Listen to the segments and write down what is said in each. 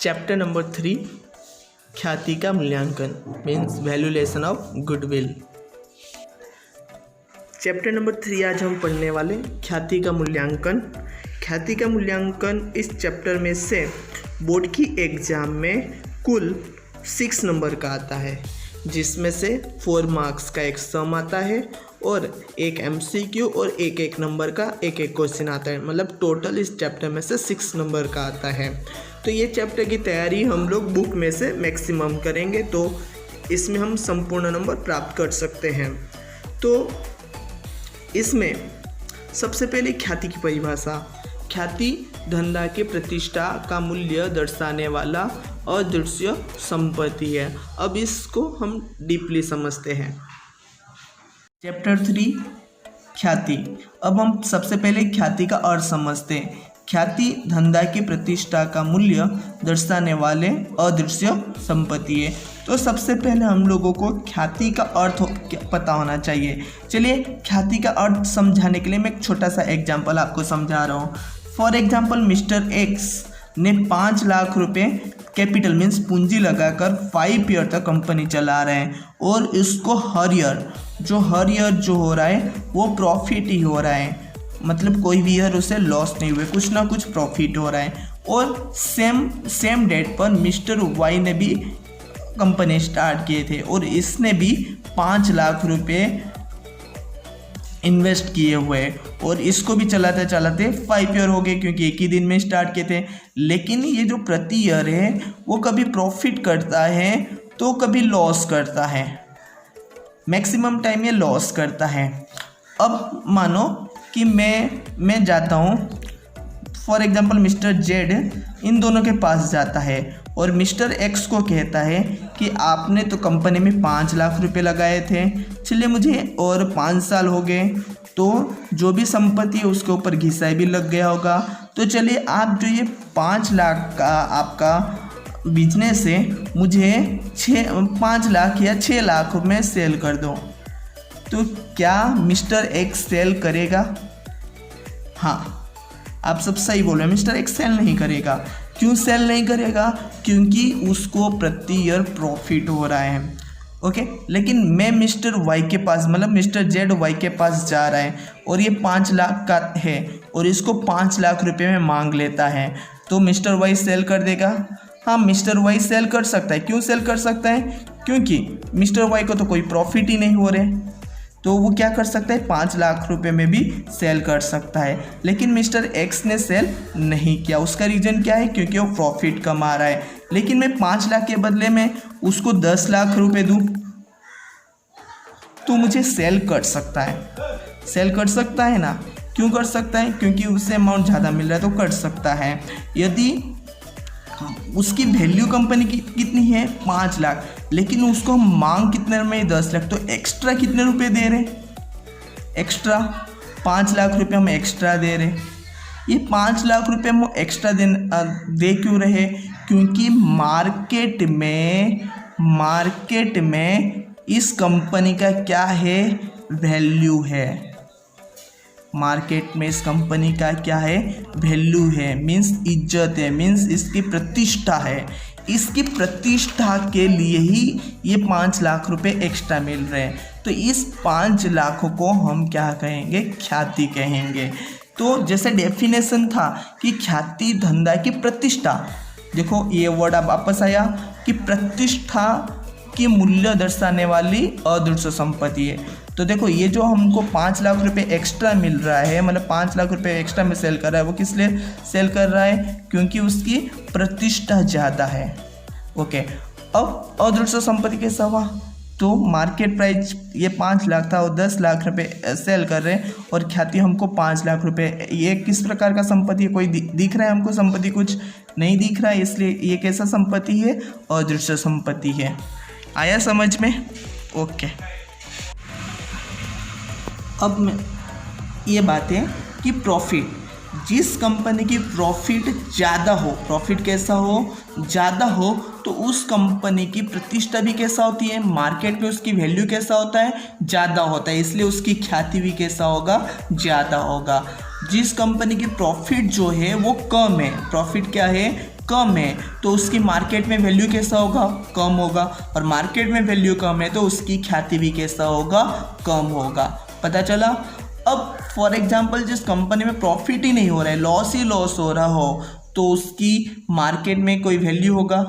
Chapter number 3 ख्याति का मूल्यांकन means valuation of goodwill. Chapter number 3 आज हम पढ़ने वाले ख्याति का मूल्यांकन। ख्याति का मूल्यांकन इस चैप्टर में से बोर्ड की एग्जाम में कुल 6 नंबर का आता है, जिसमें से 4 मार्क्स का एक सम आता है और एक MCQ और एक नंबर का एक क्वेश्चन आता है। मतलब टोटल इस चैप्टर में से 6 नंबर का आता है। तो ये चैप्टर की तैयारी हम लोग बुक में से मैक्सिमम करेंगे, तो इसमें हम संपूर्ण नंबर प्राप्त कर सकते हैं। तो इसमें सबसे पहले ख्याति की परिभाषा। ख्याति धंधा की प्रतिष्ठा का मूल्य दर्शाने वाला अदृश्य संपत्ति है। अब इसको हम डीपली समझते हैं। चैप्टर 3 ख्याति। अब हम सबसे पहले ख्याति का अर्थ समझते हैं। ख्याति धंधा की प्रतिष्ठा का मूल्य दर्शाने वाले अदृश्य संपत्ति है। तो सबसे पहले हम लोगों को ख्याति का अर्थ पता होना चाहिए। चलिए ख्याति का अर्थ समझाने के लिए मैं एक छोटा सा एग्जाम्पल आपको समझा रहा हूँ। फॉर एग्जाम्पल मिस्टर एक्स ने 5 लाख रुपए कैपिटल मीन्स पूंजी लगाकर 5 ईयर तक कंपनी चला रहे हैं और इसको हर ईयर जो हो रहा है वो प्रॉफिट ही हो रहा है। मतलब कोई भी ईयर उसे लॉस नहीं हुए, कुछ ना कुछ प्रॉफिट हो रहा है। और सेम डेट पर मिस्टर वाई ने भी कंपनी स्टार्ट किए थे और इसने भी 5 लाख रुपए इन्वेस्ट किए हुए और इसको भी चलाते 5 ईयर हो गए, क्योंकि एक ही दिन में स्टार्ट किए थे। लेकिन ये जो प्रति ईयर है वो कभी प्रॉफिट करता है तो कभी लॉस करता है। मैक्सिमम टाइम ये लॉस करता है। अब मानो कि मैं जाता हूँ, फॉर एग्जांपल मिस्टर जेड इन दोनों के पास जाता है और मिस्टर एक्स को कहता है कि आपने तो कंपनी में 5 लाख रुपए लगाए थे, चलिए मुझे और 5 साल हो गए तो जो भी संपत्ति है उसके ऊपर घिसाई भी लग गया होगा, तो चलिए आप जो ये 5 लाख का आपका बिजनेस है मुझे 5 लाख या 6 लाख में सेल कर दो। तो क्या मिस्टर एक्स सेल करेगा? हाँ, आप सब सही बोल रहे हैं, मिस्टर एक्स सेल नहीं करेगा। क्यों सेल नहीं करेगा? क्योंकि उसको प्रति ईयर प्रॉफिट हो रहा है। ओके, लेकिन मैं मिस्टर वाई के पास मतलब मिस्टर जेड वाई के पास जा रहा है और ये 5 लाख का है और इसको 5 लाख रुपए में मांग लेता है, तो मिस्टर वाई सेल कर देगा? हाँ, मिस्टर वाई सेल कर सकता है। क्यों सेल कर सकता है? क्योंकि मिस्टर वाई को तो कोई प्रॉफिट ही नहीं हो रहे, तो वो क्या कर सकता है 5 लाख रुपए में भी सेल कर सकता है। लेकिन मिस्टर एक्स ने सेल नहीं किया। उसका रीज़न क्या है? क्योंकि वो प्रॉफिट कमा रहा है। लेकिन मैं 5 लाख के बदले में उसको 10 लाख रुपए दूं तो मुझे सेल कर सकता है। सेल कर सकता है ना? क्यों कर सकता है? क्योंकि उससे अमाउंट ज़्यादा मिल रहा है तो कर सकता है। यदि उसकी वैल्यू कंपनी की कितनी है 5 लाख, लेकिन उसको मांग कितने में 10 लाख, तो एक्स्ट्रा कितने रुपए दे रहे? एक्स्ट्रा 5 लाख रुपए हम एक्स्ट्रा दे रहे। ये 5 लाख रुपए हम एक्स्ट्रा दे क्यों रहे? क्योंकि मार्केट में इस कंपनी का क्या है? वैल्यू है। मार्केट में इस कंपनी का क्या है? वैल्यू है, मीन्स इज्जत है, मीन्स इसकी प्रतिष्ठा है। इसकी प्रतिष्ठा के लिए ही ये 5 लाख रुपए एक्स्ट्रा मिल रहे हैं। तो इस 5 लाख को हम क्या कहेंगे? ख्याति कहेंगे। तो जैसे डेफिनेशन था कि ख्याति धंधा की प्रतिष्ठा, देखो ये वर्ड अब वापस आया कि प्रतिष्ठा की मूल्य दर्शाने वाली अदृश्य संपत्ति है। तो देखो ये जो हमको 5 लाख रुपए एक्स्ट्रा मिल रहा है, मतलब 5 लाख रुपए एक्स्ट्रा में सेल कर रहा है, वो किस लिए सेल कर रहा है? क्योंकि उसकी प्रतिष्ठा ज़्यादा है। ओके, अब अदृश्य संपत्ति कैसा हुआ? तो मार्केट प्राइस ये 5 लाख था और 10 लाख रुपए सेल कर रहे हैं और ख्याति हमको 5 लाख रुपए। ये किस प्रकार का संपत्ति है? कोई दिख रहा है हमको संपत्ति? कुछ नहीं दिख रहा है, इसलिए ये कैसा संपत्ति है? अदृश्य संपत्ति है। आया समझ में? ओके, अब मैं ये बात है कि प्रॉफिट, जिस कंपनी की प्रॉफिट ज़्यादा हो, प्रॉफिट कैसा हो? ज़्यादा हो, तो उस कंपनी की प्रतिष्ठा भी कैसा होती है? मार्केट में उसकी वैल्यू कैसा होता है? ज़्यादा होता है, इसलिए उसकी ख्याति भी कैसा होगा? ज़्यादा होगा। जिस कंपनी की प्रॉफिट जो है वो कम है, प्रॉफिट क्या है, कम है, तो उसकी मार्केट में वैल्यू कैसा होगा, कम होगा। और मार्केट में वैल्यू कम है तो उसकी ख्याति भी कैसा होगा, कम होगा। पता चला। अब फॉर एग्जांपल जिस कंपनी में प्रॉफिट ही नहीं हो रहा है, लॉस ही लॉस हो रहा हो, तो उसकी मार्केट में कोई वैल्यू होगा,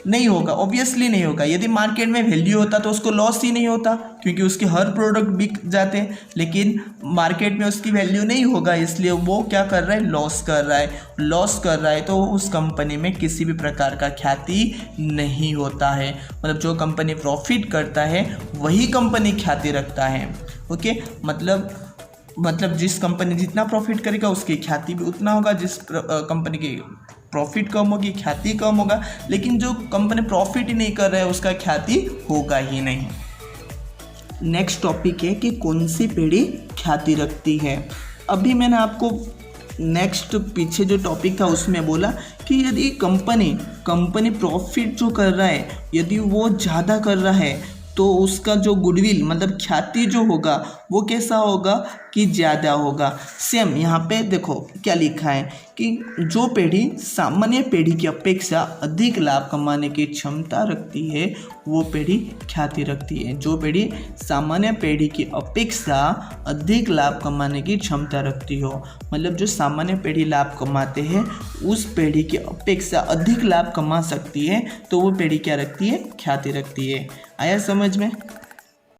नहीं होगा, ऑब्वियसली नहीं होगा। यदि मार्केट में वैल्यू होता तो उसको लॉस ही नहीं होता, क्योंकि उसके हर प्रोडक्ट बिक जाते हैं। लेकिन मार्केट में उसकी वैल्यू नहीं होगा, इसलिए वो क्या कर रहा है, लॉस कर रहा है। लॉस कर रहा है तो उस कंपनी में किसी भी प्रकार का ख्याति नहीं होता है। मतलब जो कंपनी प्रॉफिट करता है वही कंपनी ख्याति रखता है। ओके, मतलब जिस कंपनी जितना प्रॉफिट करेगा उसकी ख्याति भी उतना होगा। जिस कंपनी की प्रॉफिट कम होगी, ख्याति कम होगा। लेकिन जो कंपनी प्रॉफिट ही नहीं कर रहा है उसका ख्याति होगा ही नहीं। नेक्स्ट टॉपिक है कि कौन सी पीढ़ी ख्याति रखती है। अभी मैंने आपको नेक्स्ट पीछे जो टॉपिक था उसमें बोला कि यदि कंपनी प्रॉफिट जो कर रहा है, यदि वो ज़्यादा कर रहा है तो उसका जो गुडविल मतलब ख्याति जो होगा वो कैसा होगा कि ज़्यादा होगा। सेम यहाँ पे देखो क्या लिखा है कि जो पीढ़ी सामान्य पीढ़ी की अपेक्षा अधिक लाभ कमाने की क्षमता रखती है वो पीढ़ी ख्याति रखती है। जो पीढ़ी सामान्य पीढ़ी की अपेक्षा अधिक लाभ कमाने की क्षमता रखती हो, मतलब जो सामान्य पीढ़ी लाभ कमाते हैं उस पीढ़ी की अपेक्षा अधिक लाभ कमा सकती है, तो वो पीढ़ी क्या रखती है, ख्याति रखती है। आया समझ में।